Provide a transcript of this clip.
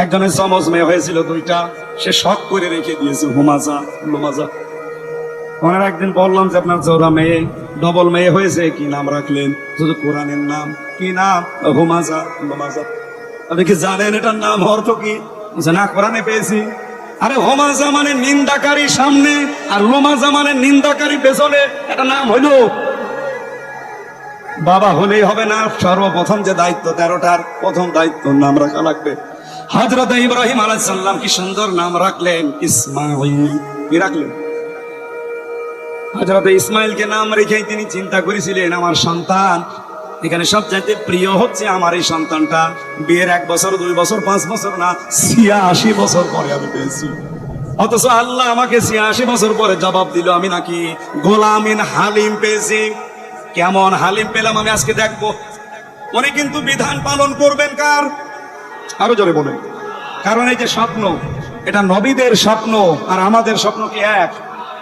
একজনের যমজ মেয়ে হয়েছিল দুইটা, সে শখ করে রেখে দিয়েছে হুমাজা লুমাজা। ওনার একদিন বললাম যে আপনার জোড়া মেয়ে ডবল মেয়ে হয়েছে, কি নাম রাখলেন? শুধু কোরআনের নাম। কি নাম? হুমাজা লুমাজা। আপনি কি জানেন এটার নাম অর্থ কি? না, কোরআনে পেয়েছি। আরে হোমাজা মানে নিন্দাকারী সামনে, আর লোমাজা মানে নিন্দাকারী পেছনে। এটা নাম হইল? বাবা হলেই হবে না, সর্বপ্রথম যে দায়িত্ব 13টার প্রথম দায়িত্ব নাম রাখা লাগবে। হযরত ইব্রাহিম আলাইহিস সালাম কি সুন্দর নাম রাখলেন, ইসমাঈল। কি রাখলেন? হযরত ইসমাঈলকে নাম রেখেই তিনি চিন্তা করেছিলেন, আমার সন্তান এখানে সবচাইতে প্রিয় হচ্ছে আমার এই সন্তানটা। বিয়ের 1 বছর 2 বছর 5 বছর না, 86 বছর পরে আমি পেয়েছি। অথচ আল্লাহ আমাকে 86 বছর পরে জবাব দিল আমি নাকি গোলামিন হালিম পেয়েছি। কেমন হালিম পেলাম আমি আজকে দেখবো। উনি কিন্তু বিধান পালন করবেন কার? আরো জোরে বলেন। কারণ এই যে স্বপ্ন, এটা নবীদের স্বপ্ন আর আমাদের স্বপ্ন কি এক?